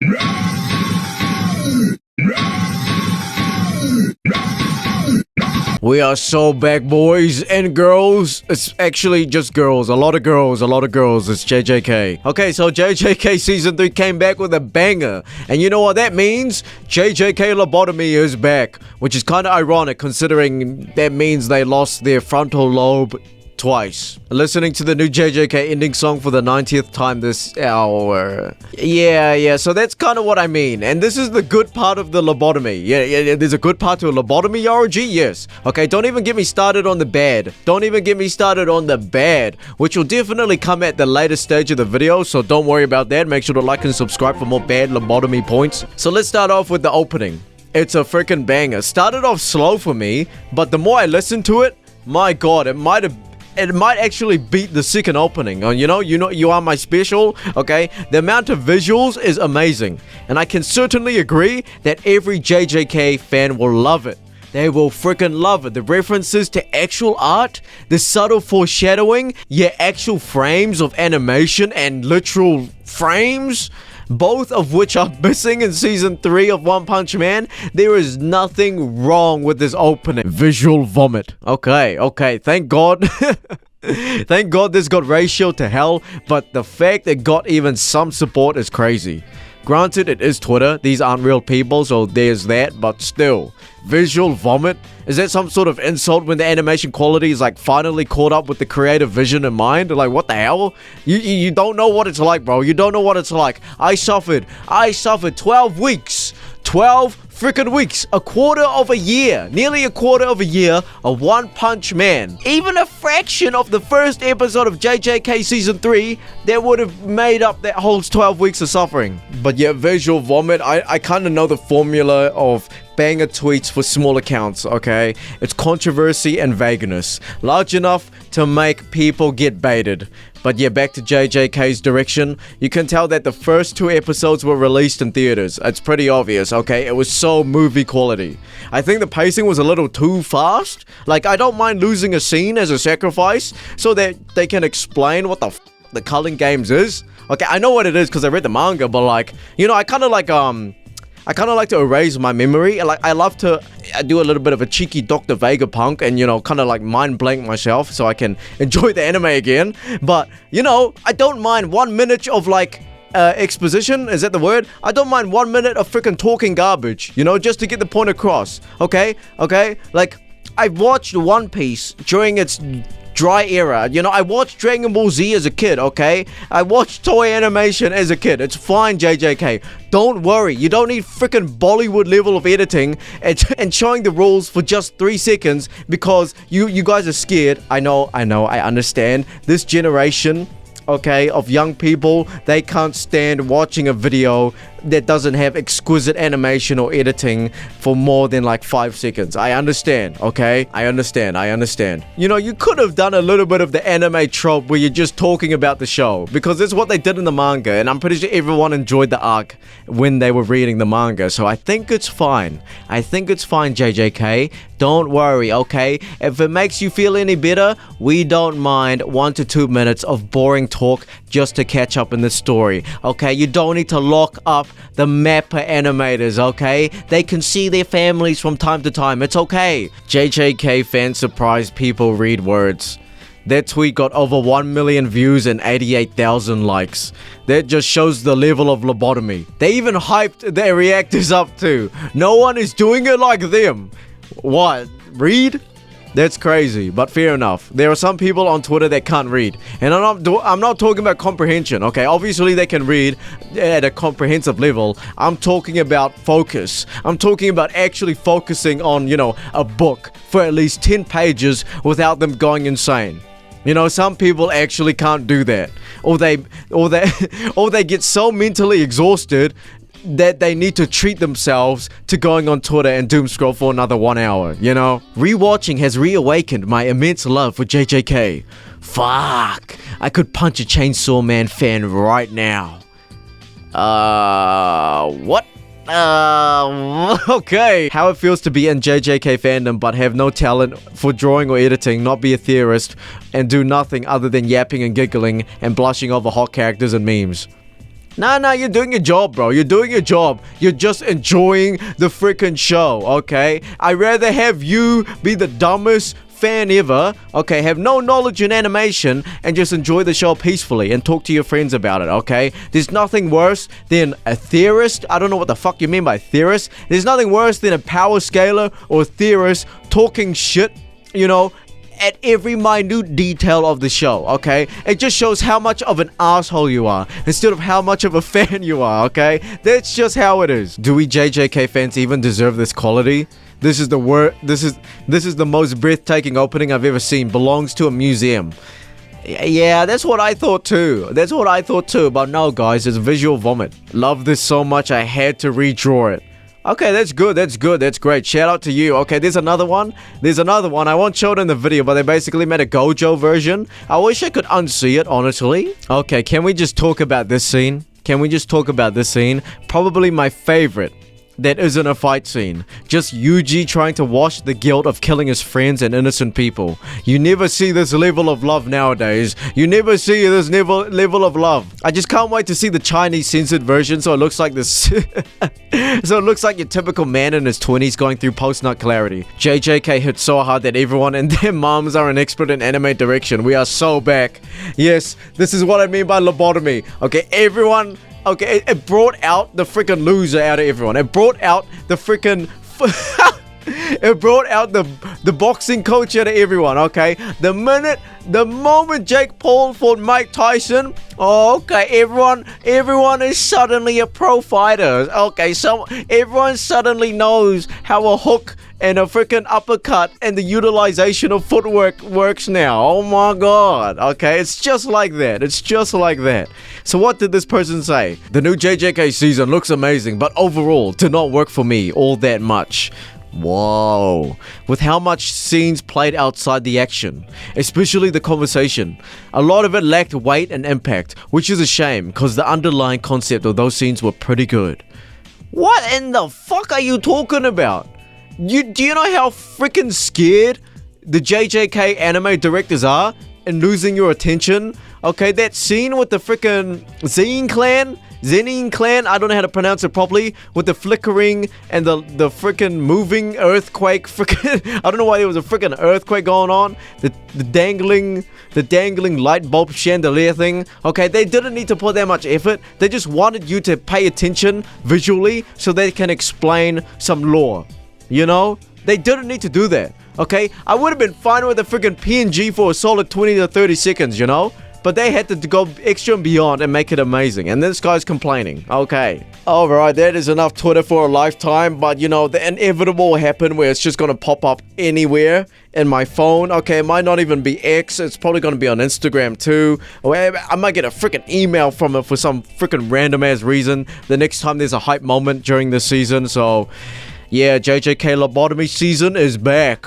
We are so back, boys and girls. It's actually just girls. A lot of girls. It's JJK. Okay, so JJK Season 3 came back with a banger. And you know what that means? JJK Lobotomy is back. Which is kind of ironic considering that means they lost their frontal lobe twice. Listening to the new JJK ending song for the 90th time this hour. Yeah, so that's kind of what I mean. And this is the good part of the lobotomy. Yeah, there's a good part to a lobotomy, ROG? Yes. Okay, don't even get me started on the bad. Which will definitely come at the later stage of the video, so don't worry about that. Make sure to like and subscribe for more bad lobotomy points. So let's start off with the opening. It's a freaking banger. Started off slow for me, but the more I listened to it, my god, it might actually beat the second opening. You know, you are my special, okay? The amount of visuals is amazing. And I can certainly agree that every JJK fan will love it. They will freaking love it. The references to actual art, the subtle foreshadowing, actual frames of animation and literal frames, both of which are missing in Season 3 of One Punch Man. There is nothing wrong with this opening. Visual vomit. Okay, thank God. Thank God this got ratioed to hell, but the fact it got even some support is crazy. Granted, it is Twitter. These aren't real people, so there's that, but still. Visual vomit? Is that some sort of insult when the animation quality is like finally caught up with the creative vision in mind? Like, what the hell? You don't know what it's like, bro. You don't know what it's like. I suffered 12 weeks. 12 freaking weeks. A quarter of a year. Nearly a quarter of a year of One Punch Man. Even a fraction of the first episode of JJK Season 3 that would have made up that whole 12 weeks of suffering. But yeah, visual vomit. I kind of know the formula of banger tweets for small accounts, okay? It's controversy and vagueness. Large enough to make people get baited. But yeah, back to JJK's direction. You can tell that the first 2 episodes were released in theaters. It's pretty obvious, okay? It was so movie quality. I think the pacing was a little too fast. Like, I don't mind losing a scene as a sacrifice so that they can explain what the Culling Games is. Okay, I know what it is because I read the manga, but like, you know, I kind of like to erase my memory. Like, I love to do a little bit of a cheeky Dr. Vegapunk and, you know, kind of like mind blank myself so I can enjoy the anime again. But, you know, I don't mind 1 minute of like exposition. Is that the word? I don't mind 1 minute of freaking talking garbage, you know, just to get the point across. Okay? Like, I watched One Piece during its dry era. You know, I watched Dragon Ball Z as a kid, okay? I watched toy animation as a kid. It's fine, JJK. Don't worry. You don't need freaking Bollywood level of editing and showing the rules for just 3 seconds because you guys are scared. I know, I understand. This generation, okay, of young people, they can't stand watching a video that doesn't have exquisite animation or editing for more than like 5 seconds. I understand, okay? I understand. You know, you could have done a little bit of the anime trope where you're just talking about the show because that's what they did in the manga, and I'm pretty sure everyone enjoyed the arc when they were reading the manga, so I think it's fine. JJK. Don't worry, okay? If it makes you feel any better, we don't mind 1 to 2 minutes of boring talk just to catch up in the story, okay? You don't need to lock up the Mappa animators, okay? They can see their families from time to time. It's okay. JJK fans surprised people read words. That tweet got over 1 million views and 88,000 likes. That just shows the level of lobotomy. They even hyped their reactors up too. No one is doing it like them. What? Read? That's crazy, but fair enough. There are some people on Twitter that can't read. And I'm not talking about comprehension, okay? Obviously, they can read at a comprehensive level. I'm talking about focus. I'm talking about actually focusing on, you know, a book for at least 10 pages without them going insane. You know, some people actually can't do that. Or they get so mentally exhausted that they need to treat themselves to going on Twitter and doom scroll for another 1 hour, you know? Rewatching has reawakened my immense love for JJK. Fuck! I could punch a Chainsaw Man fan right now. What? Okay. How it feels to be in JJK fandom but have no talent for drawing or editing, not be a theorist, and do nothing other than yapping and giggling and blushing over hot characters and memes. Nah, you're doing your job, bro. You're doing your job. You're just enjoying the freaking show, okay? I'd rather have you be the dumbest fan ever, okay, have no knowledge in animation, and just enjoy the show peacefully and talk to your friends about it, okay? There's nothing worse than a theorist. I don't know what the fuck you mean by theorist. There's nothing worse than a power scaler or theorist talking shit, you know, at every minute detail of the show, okay? It just shows how much of an asshole you are instead of how much of a fan you are, okay? That's just how it is. Do we JJK fans even deserve this quality? This is the this is the most breathtaking opening I've ever seen. Belongs to a museum. Yeah, that's what I thought too. That's what I thought too. But no, guys, it's visual vomit. Love this so much I had to redraw it. Okay, that's good, that's great. Shout out to you. Okay, there's another one. I won't show it in the video, but they basically made a Gojo version. I wish I could unsee it, honestly. Okay, can we just talk about this scene? Probably my favorite. That isn't a fight scene. Just Yuji trying to wash the guilt of killing his friends and innocent people. You never see this level of love nowadays. You never see this level of love. I just can't wait to see the Chinese censored version so it looks like this. So it looks like your typical man in his 20s going through post-nut clarity. JJK hit so hard that everyone and their moms are an expert in anime direction. We are so back. Yes, this is what I mean by lobotomy. Okay, everyone... Okay, it brought out the freaking loser out of everyone. It brought out the freaking... it brought out the boxing coach out of everyone, okay? The moment Jake Paul fought Mike Tyson, okay, everyone is suddenly a pro fighter. Okay, so everyone suddenly knows how a hook and a freaking uppercut and the utilization of footwork works now. Oh my god. Okay, it's just like that. So what did this person say? The new JJK season looks amazing, but overall did not work for me all that much. Whoa. With how much scenes played outside the action, especially the conversation, a lot of it lacked weight and impact, which is a shame because the underlying concept of those scenes were pretty good. What in the fuck are you talking about? Do you know how freaking scared the JJK anime directors are in losing your attention? Okay, that scene with the freaking Zenin clan, I don't know how to pronounce it properly, with the flickering and the freaking moving earthquake, I don't know why there was a freaking earthquake going on, the dangling light bulb chandelier thing. Okay, they didn't need to put that much effort. They just wanted you to pay attention visually so they can explain some lore. You know, they didn't need to do that, okay? I would have been fine with a freaking PNG for a solid 20 to 30 seconds, you know? But they had to go extra and beyond and make it amazing. And this guy's complaining. Okay. Alright, that is enough Twitter for a lifetime. But, you know, the inevitable will happen where it's just going to pop up anywhere in my phone. Okay, it might not even be X. It's probably going to be on Instagram too. Or I might get a freaking email from it for some freaking random ass reason the next time there's a hype moment during the season. So... yeah, JJK Lobotomy season is back.